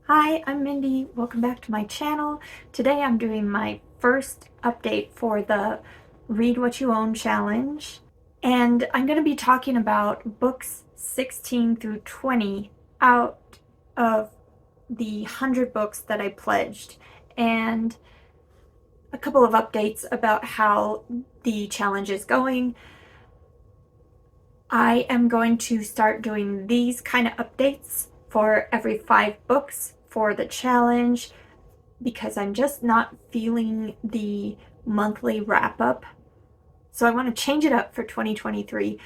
Hi, I'm Mindy. Welcome back to my channel. Today I'm doing my first update for the Read What You Own challenge. And I'm going to be talking about books 16 through 20 out of the 100 books that I pledged. And a couple of updates about how the challenge is going. I am going to start doing these kind of updates for every 5 books for the challenge because I'm just not feeling the monthly wrap up. So I want to change it up for 2023.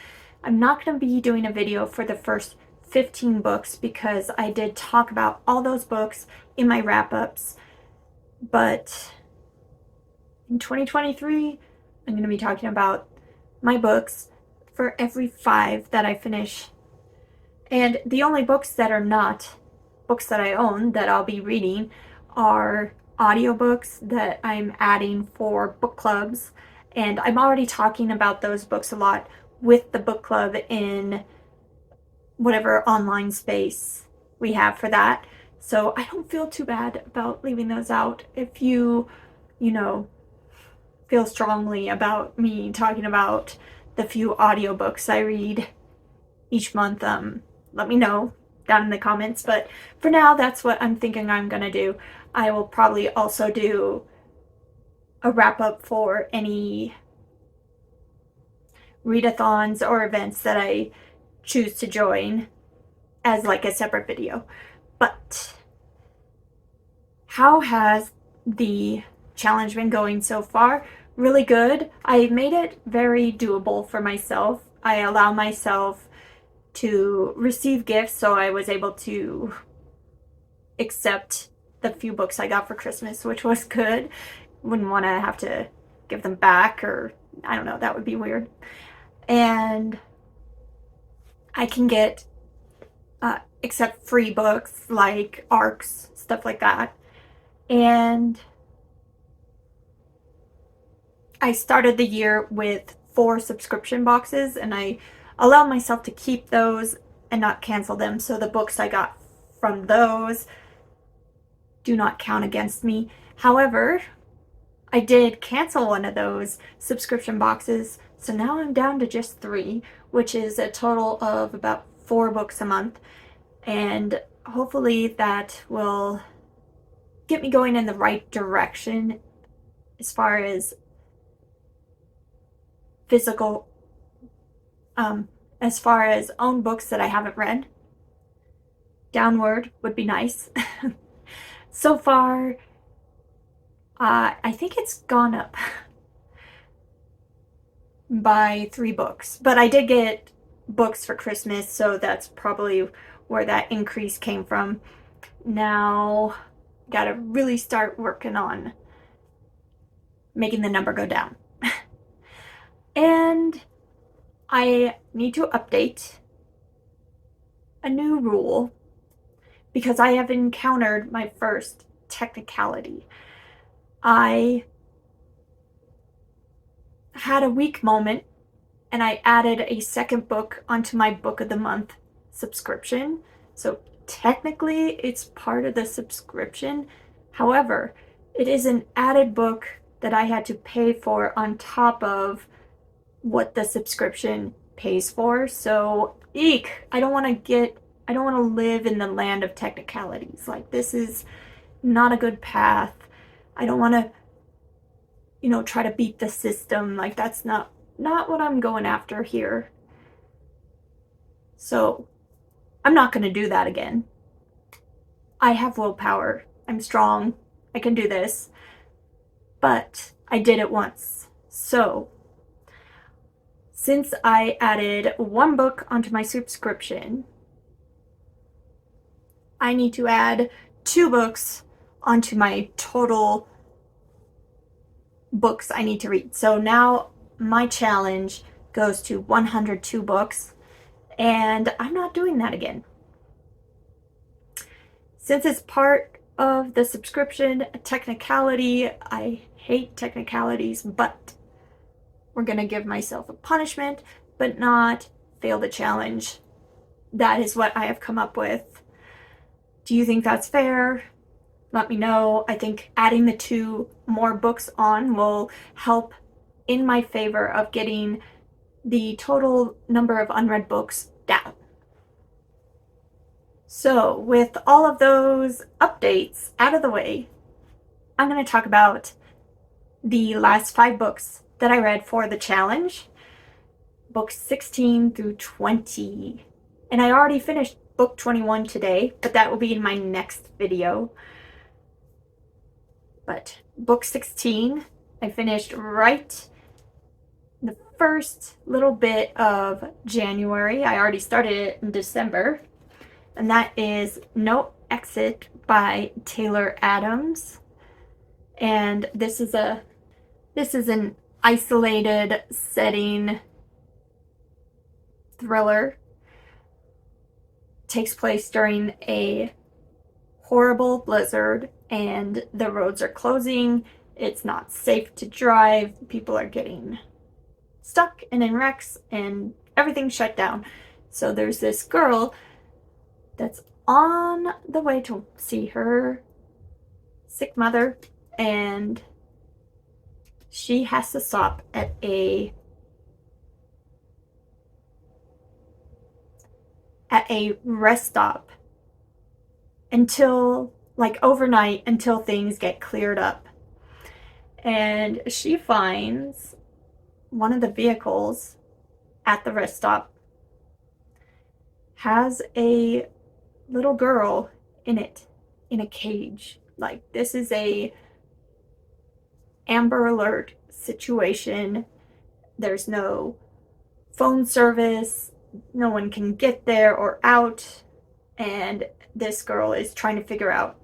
I'm not going to be doing a video for the first 15 books because I did talk about all those books in my wrap ups. But in 2023, I'm going to be talking about my books for every 5 that I finish. And the only books that are not books that I own that I'll be reading are audiobooks that I'm adding for book clubs. And I'm already talking about those books a lot with the book club in whatever online space we have for that. So I don't feel too bad about leaving those out. If you feel strongly about me talking about the few audiobooks I read each month, let me know down in the comments. But for now, that's what I'm thinking I'm gonna do. I will probably also do a wrap up for any readathons or events that I choose to join as like a separate video. But how has the challenge been going so far? Really good. I made it very doable for myself. I allow myself to receive gifts, so I was able to accept the few books I got for Christmas, which was good. Wouldn't want to have to give them back, or I don't know, that would be weird. And I can get accept free books like ARCs, stuff like that. And I started the year with 4 subscription boxes, and I allowed myself to keep those and not cancel them. So the books I got from those do not count against me. However, I did cancel one of those subscription boxes, so now I'm down to just 3, which is a total of about 4 books a month. And hopefully that will get me going in the right direction as far as physical, as far as own books that I haven't read. Downward would be nice. So far, I think it's gone up by 3 books, but I did get books for Christmas, so that's probably where that increase came from. Now, gotta really start working on making the number go down. And I need to update a new rule because I have encountered my first technicality. I had a weak moment and I added a second book onto my book of the month subscription. So technically it's part of the subscription. However, it is an added book that I had to pay for on top of what the subscription pays for. So eek, I don't want to live in the land of technicalities. Like, this is not a good path. I don't want to, try to beat the system. Like, that's not what I'm going after here. So I'm not going to do that again. I have willpower. I'm strong. I can do this. But I did it once. So since I added 1 book onto my subscription, I need to add 2 books onto my total books I need to read. So now my challenge goes to 102 books, and I'm not doing that again. Since it's part of the subscription, technicality, I hate technicalities, but we're gonna give myself a punishment, but not fail the challenge. That is what I have come up with. Do you think that's fair? Let me know. I think adding the 2 more books on will help in my favor of getting the total number of unread books down. So, with all of those updates out of the way, I'm going to talk about the last 5 books that I read for the challenge, books 16 through 20. And I already finished book 21 today, but that will be in my next video. But book 16, I finished right the first little bit of January. I already started it in December. And that is No Exit by Taylor Adams. And this is an isolated setting thriller. Takes place during a horrible blizzard and the roads are closing. It's not safe to drive. People are getting stuck and in wrecks and everything's shut down. So there's this girl that's on the way to see her sick mother, and she has to stop at a rest stop until, like, overnight, until things get cleared up. And she finds one of the vehicles at the rest stop has a little girl in it, in a cage. Like, this is a Amber Alert situation. There's no phone service, no one can get there or out, and this girl is trying to figure out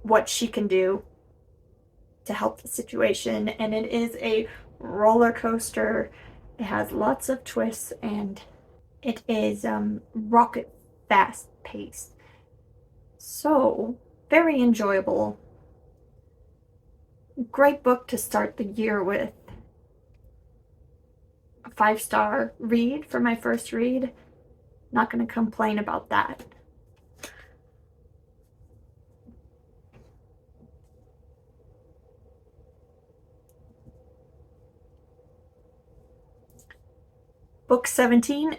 what she can do to help the situation. And it is a roller coaster. It has lots of twists and it is rocket fast paced. So very enjoyable. Great book to start the year with. A 5-star read for my first read. Not going to complain about that. Book 17.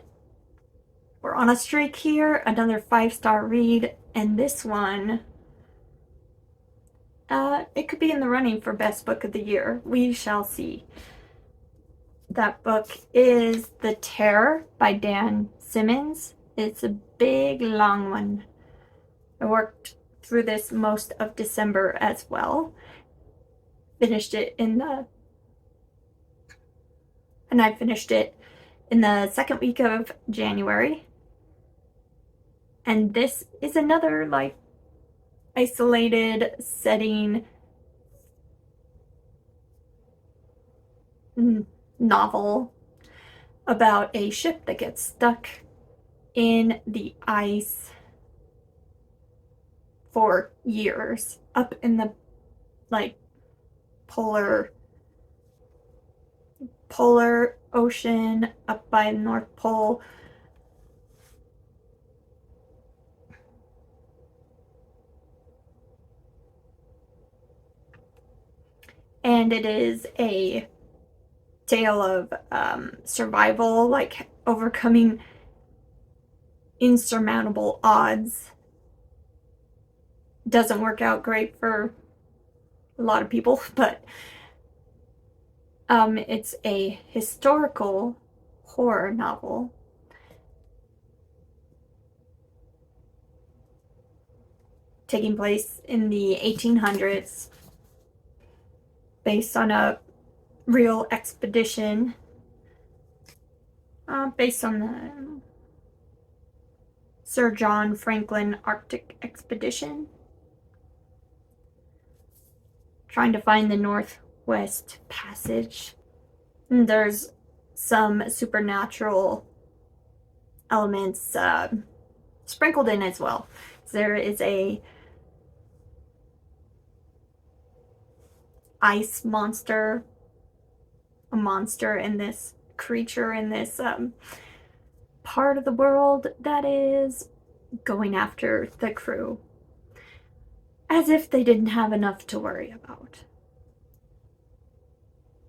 We're on a streak here. Another 5-star read. And this one, it could be in the running for best book of the year. We shall see. That book is The Terror by Dan Simmons. It's a big, long one. I worked through this most of December as well. Finished it and I finished it in the second week of January. And this is another, like, isolated setting novel about a ship that gets stuck in the ice for years up in the, like, polar ocean up by the North Pole. And it is a tale of survival, like overcoming insurmountable odds. Doesn't work out great for a lot of people, but it's a historical horror novel. Taking place in the 1800s, based on a real expedition, based on the Sir John Franklin Arctic expedition, trying to find the Northwest Passage. And there's some supernatural elements sprinkled in as well. There is a ice monster, a monster in this creature in this part of the world that is going after the crew. as if they didn't have enough to worry about.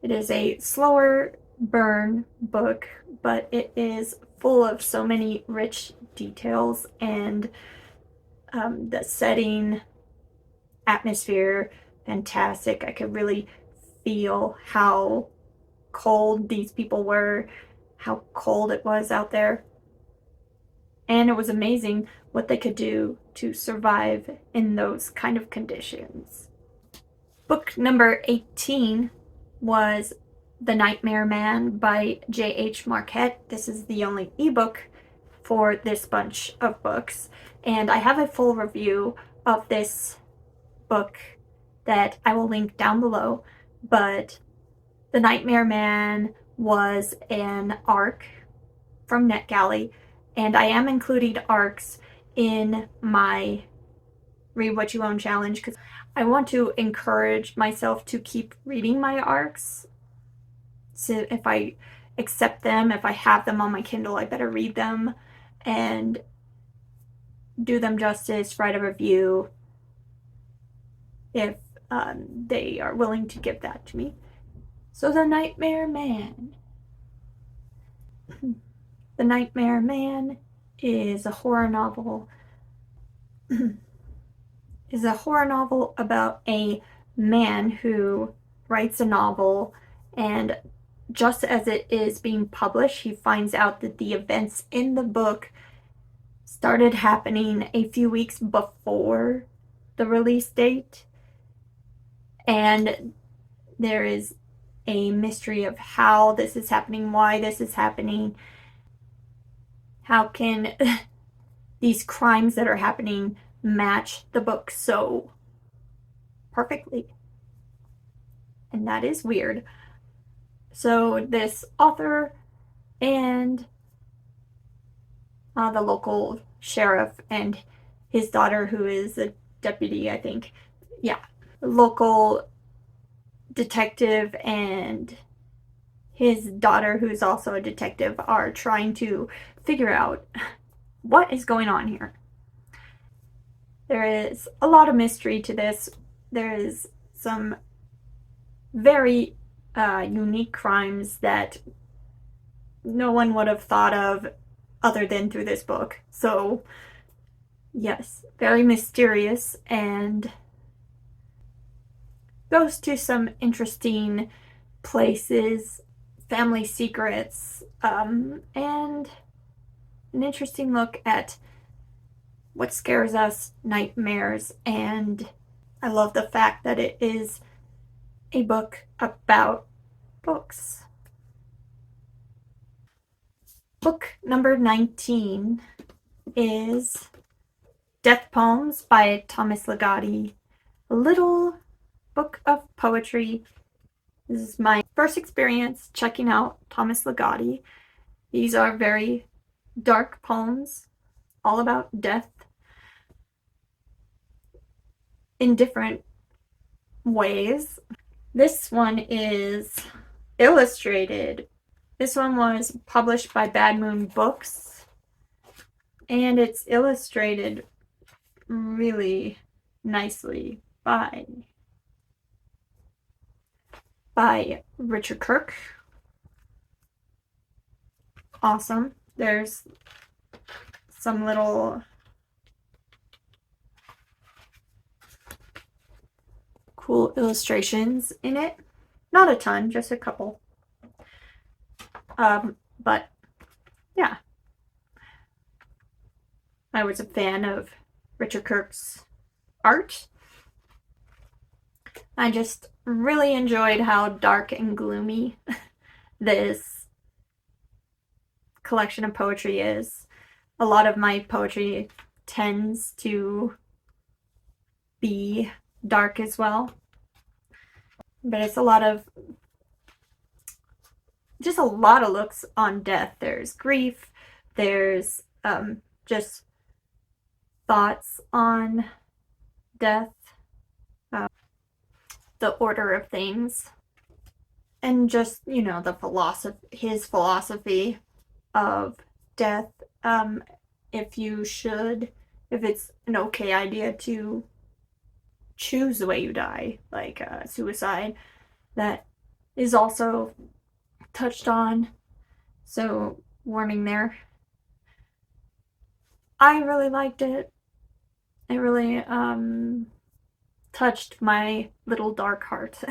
It is a slower burn book, but it is full of so many rich details, and the setting, atmosphere, fantastic. I could really feel how cold these people were, how cold it was out there. And it was amazing what they could do to survive in those kind of conditions. Book number 18 was The Nightmare Man by J.H. Markert. This is the only ebook for this bunch of books, and I have a full review of this book that I will link down below. But The Nightmare Man was an ARC from NetGalley, and I am including ARCs in my Read What You Own challenge because I want to encourage myself to keep reading my ARCs. So if I accept them, if I have them on my Kindle, I better read them and do them justice, write a review if they are willing to give that to me. So The Nightmare Man. The Nightmare Man is a horror novel. Is a horror novel about a man who writes a novel, and just as it is being published, he finds out that the events in the book started happening a few weeks before the release date, and there is a mystery of how this is happening, why this is happening. How can these crimes that are happening match the book so perfectly? And that is weird. So this author and the local sheriff and his daughter, who is a deputy, I think. Yeah. Local detective and his daughter, who's also a detective, are trying to figure out what is going on here. There is a lot of mystery to this. There is some very unique crimes that no one would have thought of other than through this book. So yes, very mysterious, and goes to some interesting places, family secrets, and an interesting look at what scares us, nightmares, and I love the fact that it is a book about books. Book number 19 is Death Poems by Thomas Ligotti. A little book of poetry. This is my first experience checking out Thomas Ligotti. These are very dark poems, all about death in different ways. This one is illustrated. This one was published by Bad Moon Books, and it's illustrated really nicely by Richard Kirk. Awesome. There's some little cool illustrations in it. Not a ton, just a couple. But yeah, I was a fan of Richard Kirk's art. I just really enjoyed how dark and gloomy this collection of poetry is. A lot of my poetry tends to be dark as well, but it's a lot of looks on death. There's grief, there's just thoughts on death, the order of things, and just, you know, his philosophy of death. If it's an okay idea to choose the way you die, like suicide, that is also touched on. So, warning there. I really liked it. It really touched my little dark heart.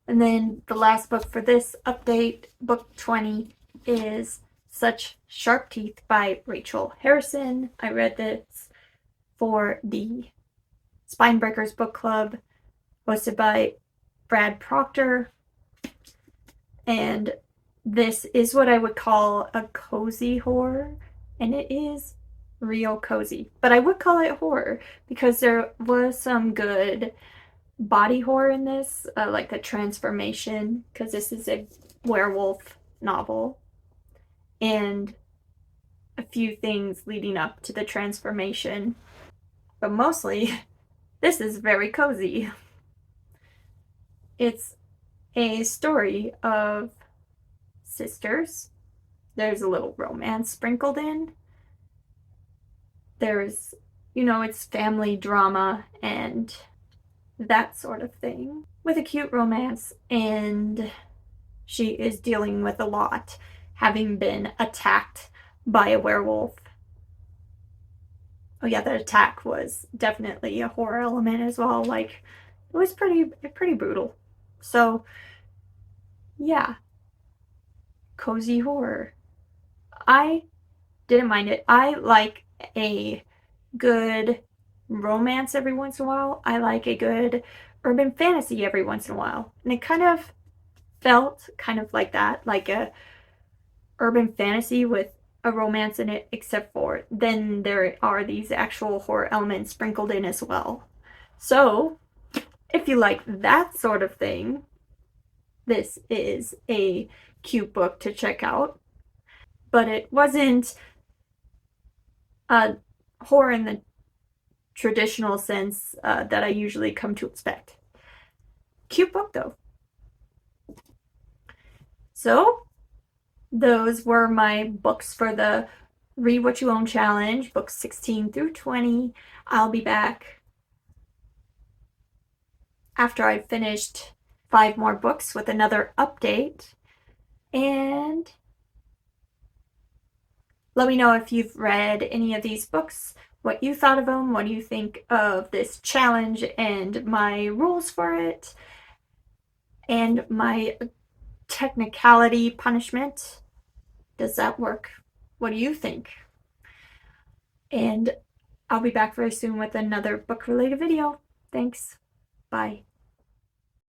And then the last book for this update, book 20, is Such Sharp Teeth by Rachel Harrison. I read this for the Spinebreakers book club, hosted by Brad Proctor. And this is what I would call a cozy horror, and it is real cozy. But I would call it horror because there was some good body horror in this, like the transformation, because this is a werewolf novel, and a few things leading up to the transformation. But mostly, this is very cozy. It's a story of sisters. There's a little romance sprinkled in. There's, it's family drama and that sort of thing, with a cute romance, and she is dealing with a lot, having been attacked by a werewolf. Oh yeah, that attack was definitely a horror element as well. Like, it was pretty brutal. So yeah, cozy horror. I didn't mind it. I like a good romance every once in a while. I like a good urban fantasy every once in a while. And it kind of felt kind of like that, like a urban fantasy with a romance in it, except for then there are these actual horror elements sprinkled in as well. So if you like that sort of thing, this is a cute book to check out. But it wasn't a horror in the traditional sense that I usually come to expect. Cute book though. So those were my books for the Read What You Own Challenge, books 16 through 20. I'll be back after I've finished 5 more books with another update. And let me know if you've read any of these books, what you thought of them, what do you think of this challenge and my rules for it, and my technicality punishment. Does that work? What do you think? And I'll be back very soon with another book-related video. Thanks. Bye.